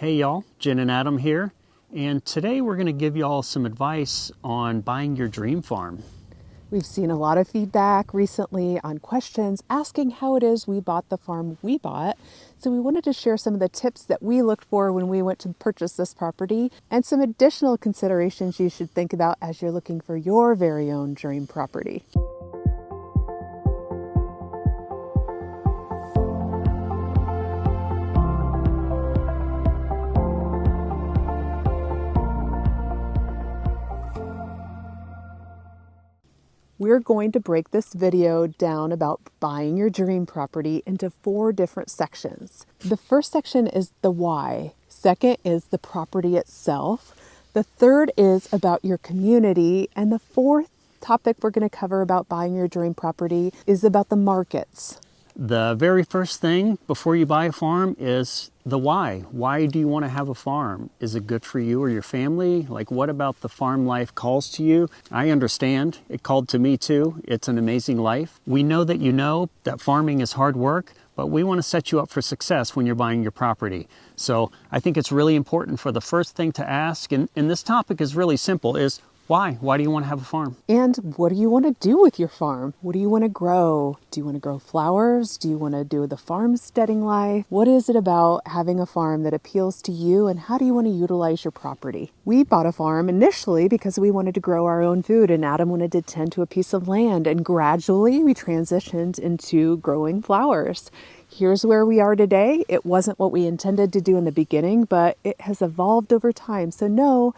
Hey y'all, Jen and Adam here, and today we're going to give you all some advice on buying your dream farm. We've seen a lot of feedback recently on questions asking how it is we bought the farm we bought. So we wanted to share some of the tips that we looked for when we went to purchase this property and some additional considerations you should think about as you're looking for your very own dream property. We're going to break this video down about buying your dream property into 4 different sections. The first section is the why. Second is the property itself. The third is about your community. And the fourth topic we're going to cover about buying your dream property is about the markets. The very first thing before you buy a farm is the why. Why do you want to have a farm? Is it good for you or your family? Like, what about the farm life calls to you? I understand. It called to me too. It's an amazing life. We know that farming is hard work, but we want to set you up for success when you're buying your property. So I think it's really important for the first thing to ask, and this topic is really simple, is why? Why do you want to have a farm? And what do you want to do with your farm? What do you want to grow? Do you want to grow flowers? Do you want to do the farmsteading life? What is it about having a farm that appeals to you, and how do you want to utilize your property? We bought a farm initially because we wanted to grow our own food, and Adam wanted to tend to a piece of land, and gradually we transitioned into growing flowers. Here's where we are today. It wasn't what we intended to do in the beginning, but it has evolved over time. So know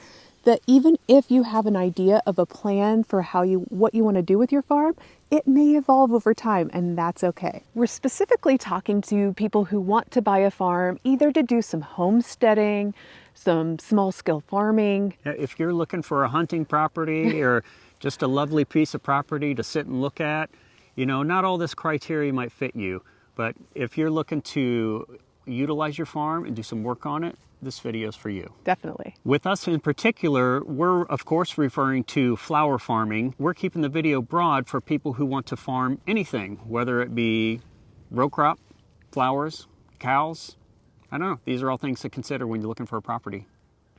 that even if you have an idea of a plan for what you want to do with your farm, it may evolve over time, and that's okay. We're specifically talking to people who want to buy a farm, either to do some homesteading, some small-scale farming. If you're looking for a hunting property or just a lovely piece of property to sit and look at, not all this criteria might fit you, but if you're looking to utilize your farm and do some work on it, this video is for you. Definitely. With us in particular, we're of course referring to flower farming. We're keeping the video broad for people who want to farm anything, whether it be row crop, flowers, cows. I don't know. These are all things to consider when you're looking for a property.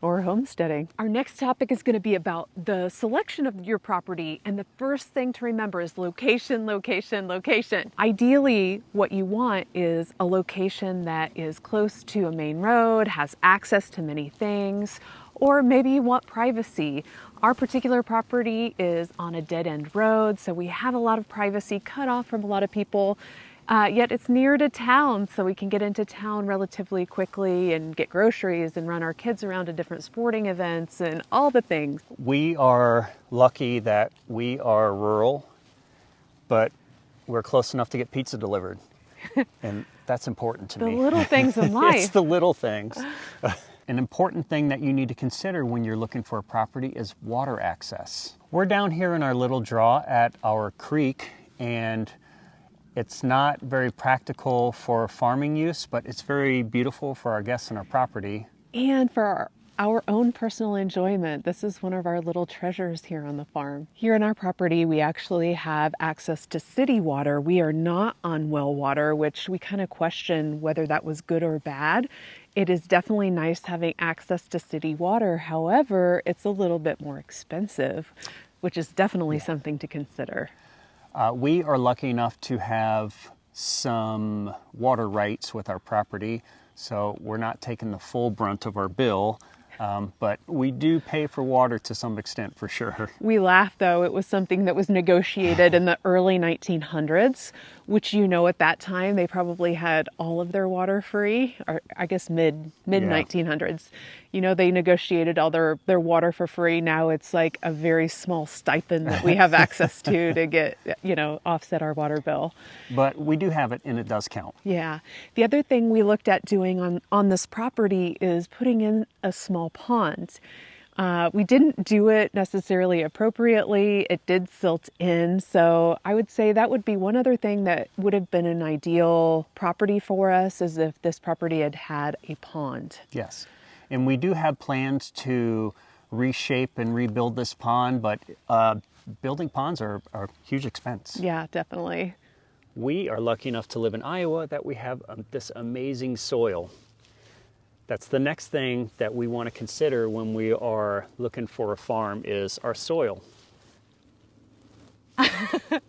Or homesteading. Our next topic is going to be about the selection of your property, and the first thing to remember is location, location, location. Ideally, what you want is a location that is close to a main road, has access to many things, or maybe you want privacy. Our particular property is on a dead-end road, so we have a lot of privacy cut off from a lot of people. Yet it's near to town, so we can get into town relatively quickly and get groceries and run our kids around to different sporting events and all the things. We are lucky that we are rural, but we're close enough to get pizza delivered. And that's important to me. The little things in life. It's the little things. An important thing that you need to consider when you're looking for a property is water access. We're down here in our little draw at our creek, and it's not very practical for farming use, but it's very beautiful for our guests and our property. And for our own personal enjoyment. This is one of our little treasures here on the farm. Here on our property, we actually have access to city water. We are not on well water, which we kind of question whether that was good or bad. It is definitely nice having access to city water. However, it's a little bit more expensive, which is definitely something to consider. We are lucky enough to have some water rights with our property, so we're not taking the full brunt of our bill, but we do pay for water to some extent for sure. We laugh though, it was something that was negotiated in the early 1900s, which at that time they probably had all of their water free, or I guess mid 1900s. They negotiated all their water for free. Now it's like a very small stipend that we have access to get, offset our water bill. But we do have it, and it does count. Yeah. The other thing we looked at doing on this property is putting in a small pond. We didn't do it necessarily appropriately. It did silt in. So I would say that would be one other thing that would have been an ideal property for us, is if this property had had a pond. Yes. And we do have plans to reshape and rebuild this pond, but building ponds are a huge expense. Yeah, definitely. We are lucky enough to live in Iowa that we have this amazing soil. That's the next thing that we want to consider when we are looking for a farm is our soil.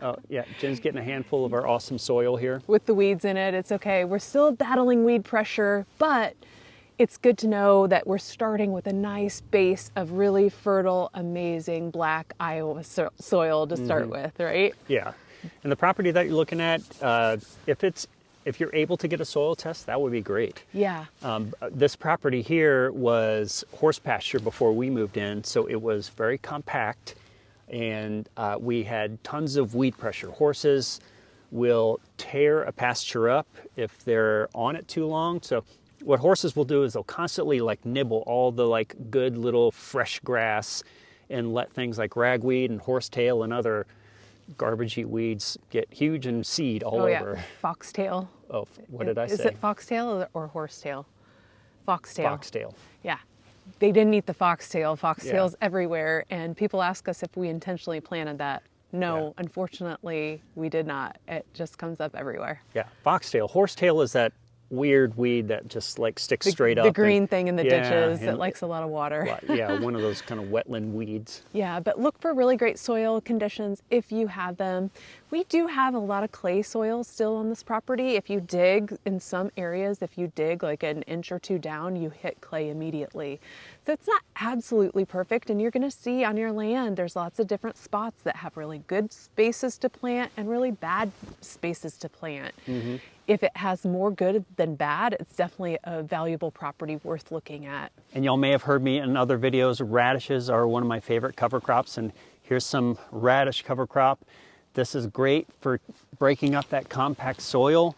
Oh, yeah, Jen's getting a handful of our awesome soil here. With the weeds in it, it's okay. We're still battling weed pressure, but it's good to know that we're starting with a nice base of really fertile, amazing black Iowa soil to start with, right? Yeah, and the property that you're looking at, if you're able to get a soil test, that would be great. Yeah. This property here was horse pasture before we moved in, so it was very compact, and we had tons of weed pressure. Horses will tear a pasture up if they're on it too long. So what horses will do is they'll constantly like nibble all the like good little fresh grass and let things like ragweed and horsetail and other garbagey weeds get huge and seed all over. Foxtail. Oh, what did I say? Is it foxtail or horsetail? Foxtail. Foxtail. Yeah. They didn't eat the foxtail. Foxtail's everywhere, and people ask us if we intentionally planted that. No, unfortunately, we did not. It just comes up everywhere. Yeah, foxtail. Horsetail is that weird weed that just like sticks straight up. The green thing in the ditches that likes a lot of water. Yeah, one of those kind of wetland weeds. Yeah, but look for really great soil conditions if you have them. We do have a lot of clay soil still on this property. If you dig in some areas, if you dig like an inch or two down, you hit clay immediately. So it's not absolutely perfect, and you're going to see on your land there's lots of different spots that have really good spaces to plant and really bad spaces to plant. If it has more good than bad, it's definitely a valuable property worth looking at. And y'all may have heard me in other videos, radishes are one of my favorite cover crops, and here's some radish cover crop. This is great for breaking up that compact soil.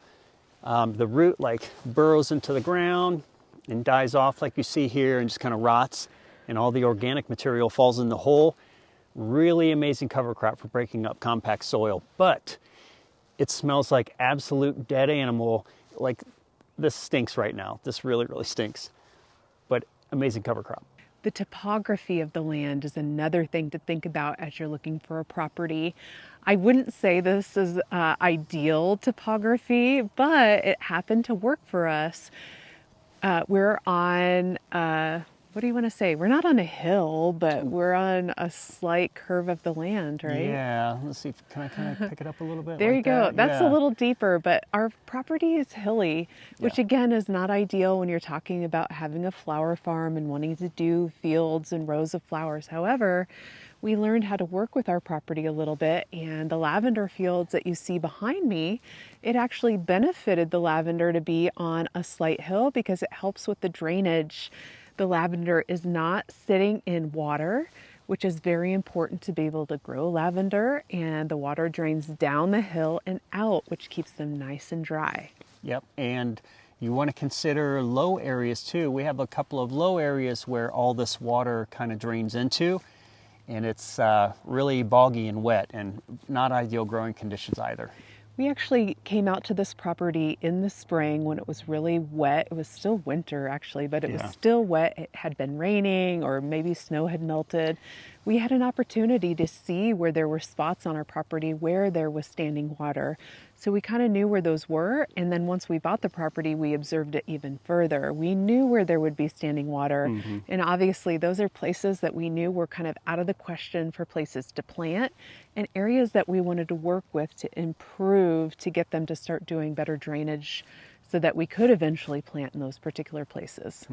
The root like burrows into the ground and dies off like you see here and just kind of rots, and all the organic material falls in the hole. Really amazing cover crop for breaking up compact soil, but it smells like absolute dead animal. Like this stinks right now. This really, really stinks, but amazing cover crop. The topography of the land is another thing to think about as you're looking for a property. I wouldn't say this is ideal topography, but it happened to work for us. We're on, what do you want to say? We're not on a hill, but we're on a slight curve of the land, right? Yeah, let's see, can I kind of pick it up a little bit? There like you go. that? That's a little deeper, but our property is hilly, which again is not ideal when you're talking about having a flower farm and wanting to do fields and rows of flowers. However, we learned how to work with our property a little bit, and the lavender fields that you see behind me, it actually benefited the lavender to be on a slight hill because it helps with the drainage. The lavender is not sitting in water, which is very important to be able to grow lavender, and the water drains down the hill and out, which keeps them nice and dry. Yep, and you want to consider low areas too. We have a couple of low areas where all this water kind of drains into, and it's really boggy and wet and not ideal growing conditions either. We actually came out to this property in the spring when it was really wet. It was still winter actually, but it was still wet. It had been raining or maybe snow had melted. We had an opportunity to see where there were spots on our property where there was standing water. So we kind of knew where those were, and then once we bought the property, we observed it even further. We knew where there would be standing water, and obviously those are places that we knew were kind of out of the question for places to plant, and areas that we wanted to work with to improve, to get them to start doing better drainage so that we could eventually plant in those particular places.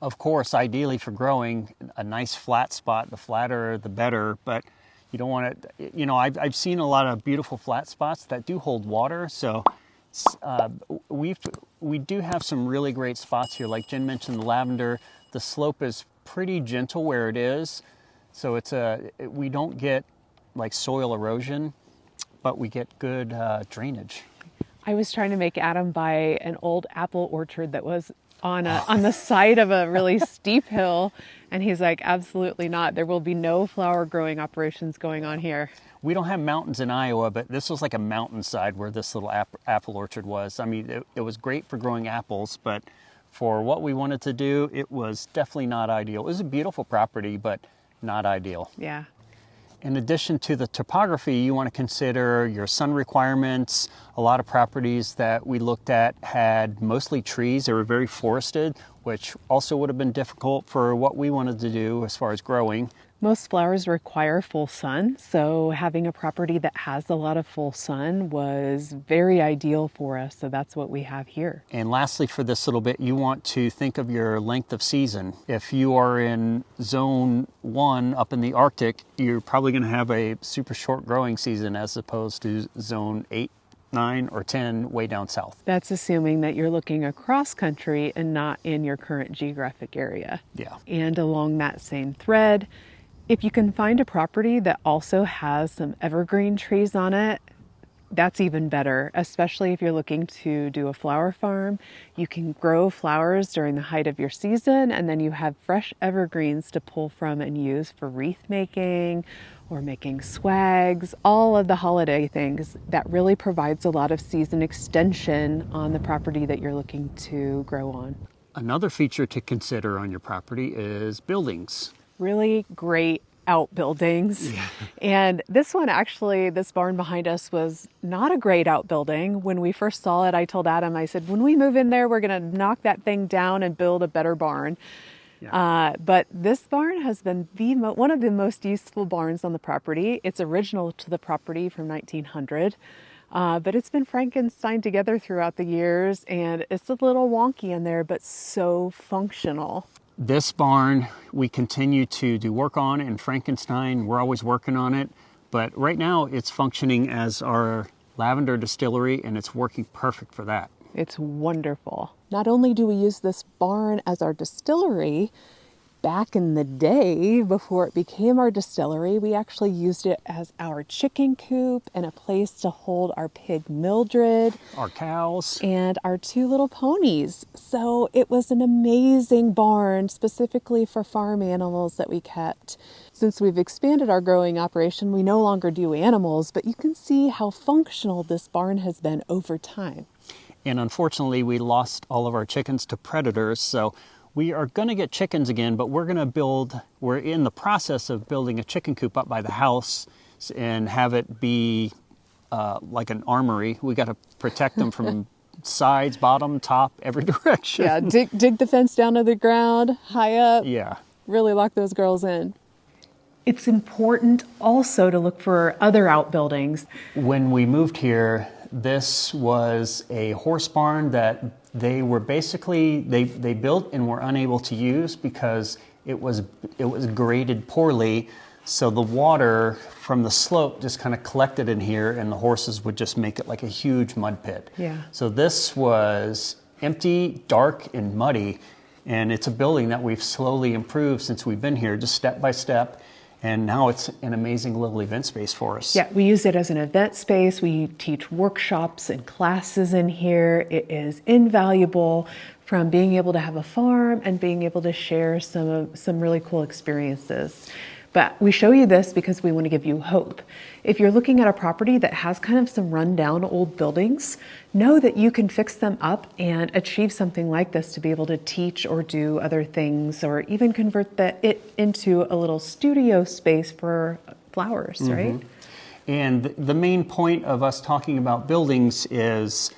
Of course, ideally for growing, a nice flat spot, the flatter the better, but you don't want it, you know, I've seen a lot of beautiful flat spots that do hold water, so we do have some really great spots here. Like Jen mentioned, the lavender, the slope is pretty gentle where it is, so we don't get like soil erosion, but we get good drainage. I was trying to make Adam buy an old apple orchard that was on the side of a really steep hill, and he's like, absolutely not. There will be no flower growing operations going on here. We don't have mountains in Iowa, but this was like a mountainside where this little apple orchard was. I mean, it was great for growing apples, but for what we wanted to do, it was definitely not ideal. It was a beautiful property, but not ideal. Yeah. In addition to the topography, you want to consider your sun requirements. A lot of properties that we looked at had mostly trees. They were very forested, which also would have been difficult for what we wanted to do as far as growing. Most flowers require full sun, so having a property that has a lot of full sun was very ideal for us, so that's what we have here. And lastly, for this little bit, you want to think of your length of season. If you are in zone 1 up in the Arctic, you're probably going to have a super short growing season as opposed to zone 8, 9, or 10 way down south. That's assuming that you're looking across country and not in your current geographic area. Yeah. And along that same thread, if you can find a property that also has some evergreen trees on it, that's even better, especially if you're looking to do a flower farm. You can grow flowers during the height of your season, and then you have fresh evergreens to pull from and use for wreath making or making swags, all of the holiday things. That really provides a lot of season extension on the property that you're looking to grow on. Another feature to consider on your property is buildings. Really great outbuildings. Yeah. And this one actually, this barn behind us was not a great outbuilding. When we first saw it, I told Adam, I said, when we move in there, we're going to knock that thing down and build a better barn. Yeah. But this barn has been one of the most useful barns on the property. It's original to the property from 1900. But it's been Frankenstein together throughout the years, and it's a little wonky in there, but so functional. This barn, we continue to do work on, and Frankenstein, we're always working on it. But right now, it's functioning as our lavender distillery, and it's working perfect for that. It's wonderful. Not only do we use this barn as our distillery, back in the day, before it became our distillery, we actually used it as our chicken coop and a place to hold our pig Mildred, Our cows. and our 2 little ponies. So it was an amazing barn specifically for farm animals that we kept. Since we've expanded our growing operation, we no longer do animals, but you can see how functional this barn has been over time. And unfortunately, we lost all of our chickens to predators, so we are going to get chickens again, but we're in the process of building a chicken coop up by the house and have it be like an armory. We got to protect them from sides, bottom, top, every direction. Yeah, dig the fence down to the ground, high up. Yeah. Really lock those girls in. It's important also to look for other outbuildings. When we moved here, this was a horse barn that they were basically, they built and were unable to use because it was graded poorly. So the water from the slope just kind of collected in here, and the horses would just make it like a huge mud pit. Yeah. So this was empty, dark, and muddy, and it's a building that we've slowly improved since we've been here, just step by step. And now it's an amazing little event space for us. Yeah, we use it as an event space. We teach workshops and classes in here. It is invaluable from being able to have a farm and being able to share some really cool experiences. But we show you this because we want to give you hope. If you're looking at a property that has kind of some rundown old buildings, know that you can fix them up and achieve something like this to be able to teach or do other things, or even convert it into a little studio space for flowers, right? And the main point of us talking about buildings is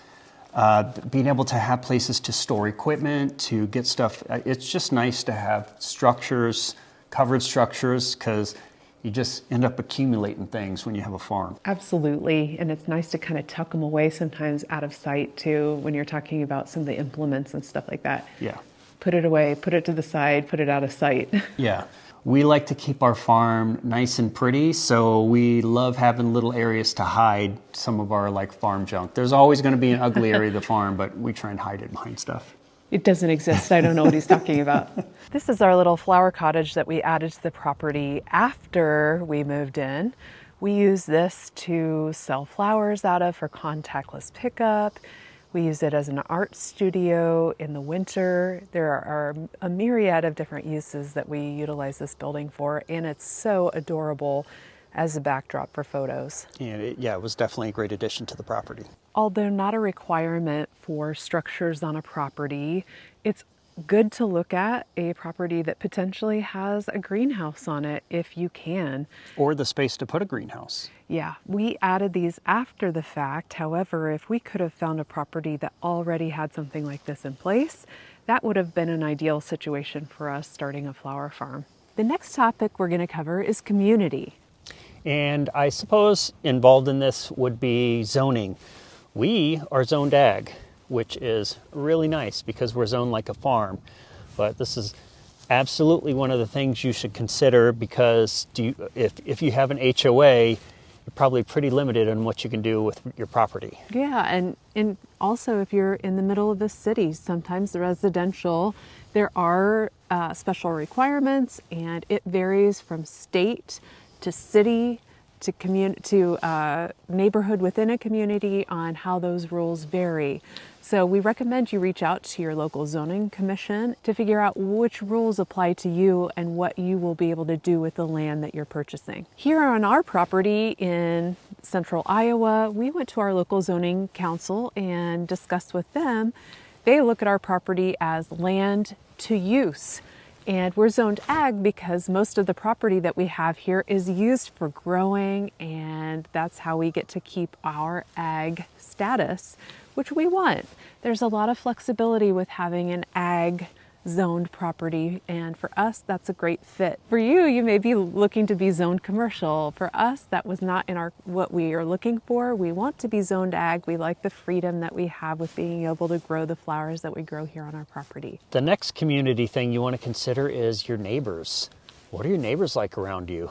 being able to have places to store equipment, to get stuff. It's just nice to have structures, covered structures, because you just end up accumulating things when you have a farm. Absolutely. And it's nice to kind of tuck them away sometimes out of sight too, when you're talking about some of the implements and stuff like that. Yeah. Put it away, put it to the side, put it out of sight. Yeah. We like to keep our farm nice and pretty, so we love having little areas to hide some of our farm junk. There's always going to be an ugly area of the farm, but we try and hide it behind stuff. It doesn't exist. I don't know what he's talking about. This is our little flower cottage that we added to the property after we moved in. We use this to sell flowers out of for contactless pickup. We use it as an art studio in the winter. There are a myriad of different uses that we utilize this building for, and it's so adorable as a backdrop for photos. And it was definitely a great addition to the property. Although not a requirement for structures on a property, it's good to look at a property that potentially has a greenhouse on it if you can. Or the space to put a greenhouse. Yeah, we added these after the fact. However, if we could have found a property that already had something like this in place, that would have been an ideal situation for us starting a flower farm. The next topic we're going to cover is community. And I suppose involved in this would be zoning. We are zoned ag, which is really nice because we're zoned like a farm. But this is absolutely one of the things you should consider, because if you have an HOA, you're probably pretty limited on what you can do with your property. Yeah, and also if you're in the middle of the city, sometimes the residential, there are special requirements, and it varies from state to city to neighborhood within a community on how those rules vary. So we recommend you reach out to your local zoning commission to figure out which rules apply to you and what you will be able to do with the land that you're purchasing. Here on our property in central Iowa, we went to our local zoning council and discussed with them. They look at our property as land to use. And we're zoned ag because most of the property that we have here is used for growing, and that's how we get to keep our ag status, which we want. There's a lot of flexibility with having an ag zoned property, and for us that's a great fit. For you, you may be looking to be zoned commercial. For us, that was not in what we are looking for. We want to be zoned ag. We like the freedom that we have with being able to grow the flowers that we grow here on our property. The next community thing you want to consider is your neighbors. What are your neighbors like around you?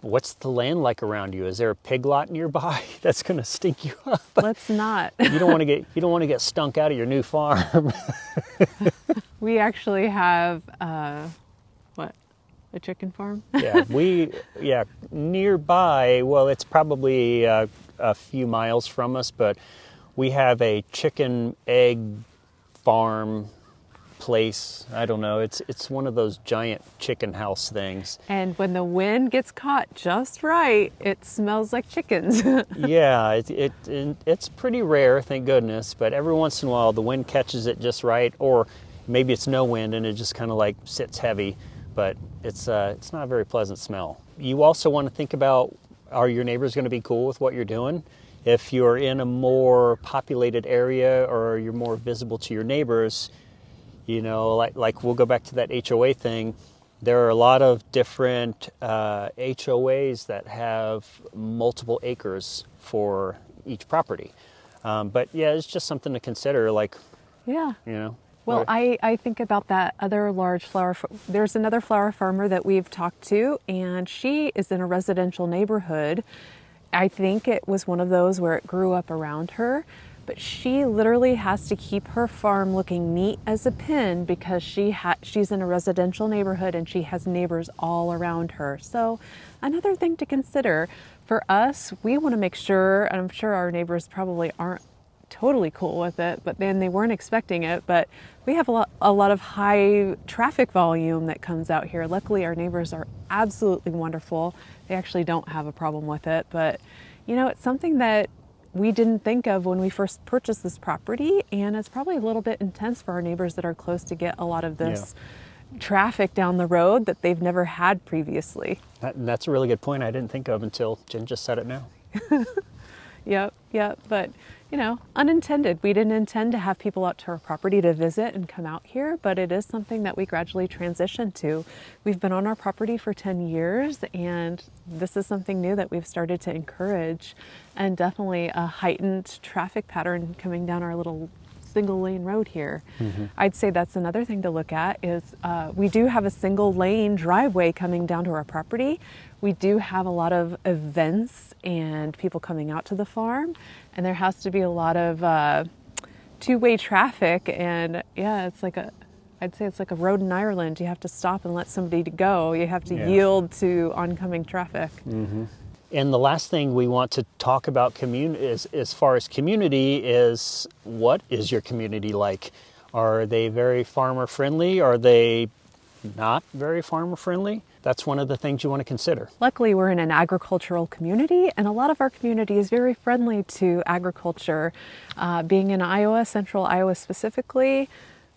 What's the land like around you? Is there a pig lot nearby that's going to stink you up? Let's not. You don't want to get stunk out of your new farm. We actually have a chicken farm? Nearby. Well, it's probably a few miles from us, but we have a chicken egg farm place. I don't know. It's one of those giant chicken house things. And when the wind gets caught just right, it smells like chickens. Yeah, it's pretty rare, thank goodness. But every once in a while, the wind catches it just right, or maybe it's no wind and it just kind of like sits heavy. But it's not a very pleasant smell. You also want to think about, are your neighbors going to be cool with what you're doing? If you're in a more populated area or you're more visible to your neighbors, you know, like we'll go back to that HOA thing. There are a lot of different HOAs that have multiple acres for each property. But yeah, it's just something to consider. Like, yeah, you know. Well, I think about that other large there's another flower farmer that we've talked to, and she is in a residential neighborhood. I think it was one of those where it grew up around her, but she literally has to keep her farm looking neat as a pin because she's in a residential neighborhood and she has neighbors all around her. So another thing to consider for us, we want to make sure, and I'm sure our neighbors probably aren't totally cool with it, but then they weren't expecting it, but we have a lot of high traffic volume that comes out here. Luckily, our neighbors are absolutely wonderful. They actually don't have a problem with it, but you know, it's something that we didn't think of when we first purchased this property, and it's probably a little bit intense for our neighbors that are close to get a lot of this traffic down the road that they've never had previously. That's a really good point I didn't think of until Jen just said it now. Yep, but you know, unintended. We didn't intend to have people out to our property to visit and come out here, but it is something that we gradually transitioned to. We've been on our property for 10 years, and this is something new that we've started to encourage, and definitely a heightened traffic pattern coming down our little single lane road here. Mm-hmm. I'd say that's another thing to look at is we do have a single lane driveway coming down to our property. We do have a lot of events and people coming out to the farm, and there has to be a lot of two-way traffic, and yeah, I'd say it's like a road in Ireland. You have to stop and let somebody go. You have to yield to oncoming traffic. Mm-hmm. And the last thing we want to talk about as far as community is, what is your community like? Are they very farmer friendly? Are they not very farmer friendly? That's one of the things you want to consider. Luckily, we're in an agricultural community, and a lot of our community is very friendly to agriculture. Being in Iowa, central Iowa specifically,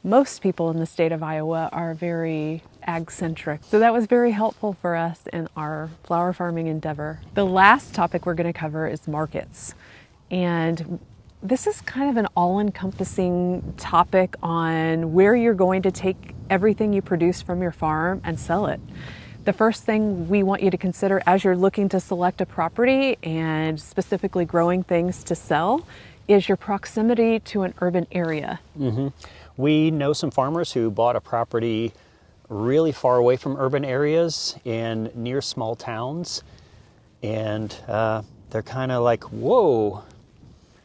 most people in the state of Iowa are very ag-centric. So that was very helpful for us in our flower farming endeavor. The last topic we're going to cover is markets. And this is kind of an all-encompassing topic on where you're going to take everything you produce from your farm and sell it. The first thing we want you to consider as you're looking to select a property and specifically growing things to sell is your proximity to an urban area. We know some farmers who bought a property really far away from urban areas and near small towns, and they're kind of like, whoa,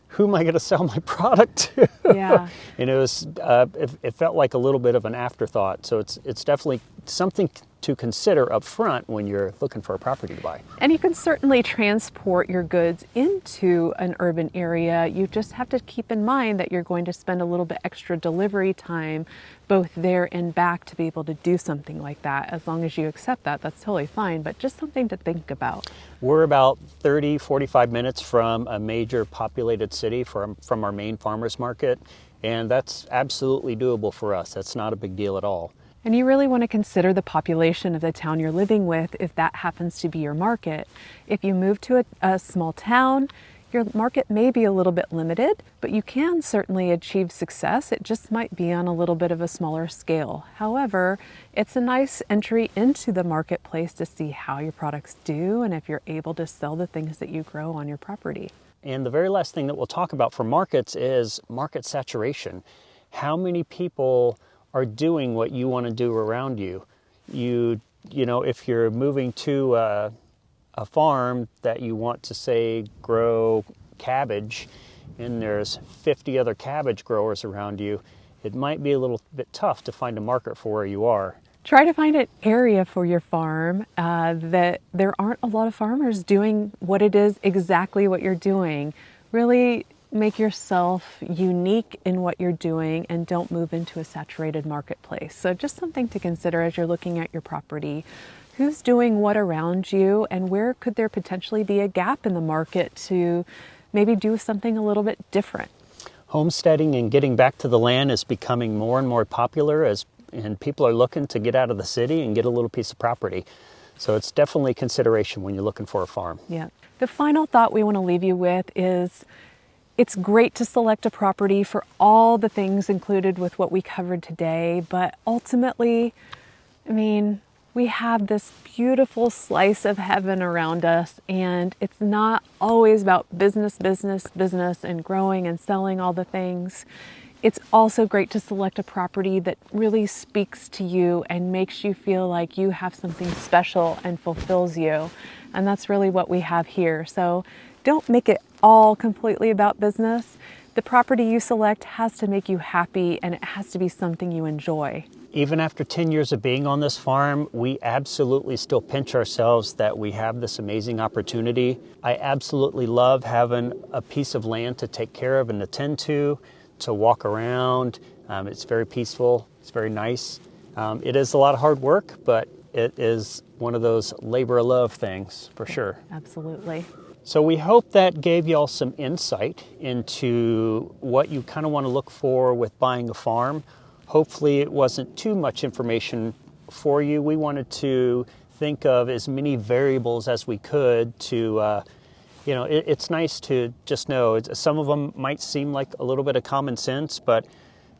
who am I going to sell my product to? Yeah. And it felt like a little bit of an afterthought. So it's definitely something to consider up front when you're looking for a property to buy. And you can certainly transport your goods into an urban area. You just have to keep in mind that you're going to spend a little bit extra delivery time both there and back to be able to do something like that. As long as you accept that, that's totally fine, but just something to think about. We're about 30, 45 minutes from a major populated city from our main farmers market, and that's absolutely doable for us. That's not a big deal at all. And you really want to consider the population of the town you're living with if that happens to be your market. If you move to a small town, your market may be a little bit limited, but you can certainly achieve success. It just might be on a little bit of a smaller scale. However, it's a nice entry into the marketplace to see how your products do and if you're able to sell the things that you grow on your property. And the very last thing that we'll talk about for markets is market saturation. How many people are doing what you want to do around you? You know, if you're moving to a farm that you want to, say, grow cabbage, and there's 50 other cabbage growers around you, it might be a little bit tough to find a market for where you are. Try to find an area for your farm that there aren't a lot of farmers doing what it is exactly what you're doing. Really make yourself unique in what you're doing and don't move into a saturated marketplace. So just something to consider as you're looking at your property. Who's doing what around you, and where could there potentially be a gap in the market to maybe do something a little bit different? Homesteading and getting back to the land is becoming more and more popular and people are looking to get out of the city and get a little piece of property. So it's definitely a consideration when you're looking for a farm. Yeah. The final thought we want to leave you with is it's great to select a property for all the things included with what we covered today, but ultimately, I mean, we have this beautiful slice of heaven around us, and it's not always about business, and growing and selling all the things. It's also great to select a property that really speaks to you and makes you feel like you have something special and fulfills you. And that's really what we have here. So don't make it all completely about business. The property you select has to make you happy, and it has to be something you enjoy. Even after 10 years of being on this farm, we absolutely still pinch ourselves that we have this amazing opportunity. I absolutely love having a piece of land to take care of and attend to walk around. It's very peaceful. It's very nice. It is a lot of hard work, but it is one of those labor of love things for sure. Absolutely. So we hope that gave y'all some insight into what you kind of want to look for with buying a farm. Hopefully it wasn't too much information for you. We wanted to think of as many variables as we could to, it's nice to just know. Some of them might seem like a little bit of common sense, but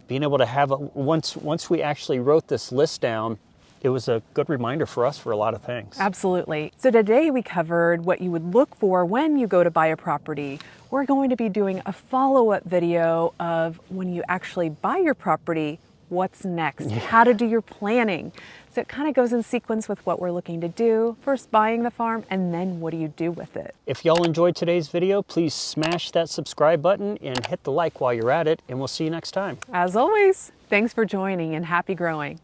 being able to have, once we actually wrote this list down, it was a good reminder for us for a lot of things. Absolutely. So today we covered what you would look for when you go to buy a property. We're going to be doing a follow-up video of when you actually buy your property, what's next, how to do your planning. So it kind of goes in sequence with what we're looking to do. First buying the farm, and then what do you do with it? If y'all enjoyed today's video, please smash that subscribe button and hit the like while you're at it, and we'll see you next time. As always, thanks for joining and happy growing.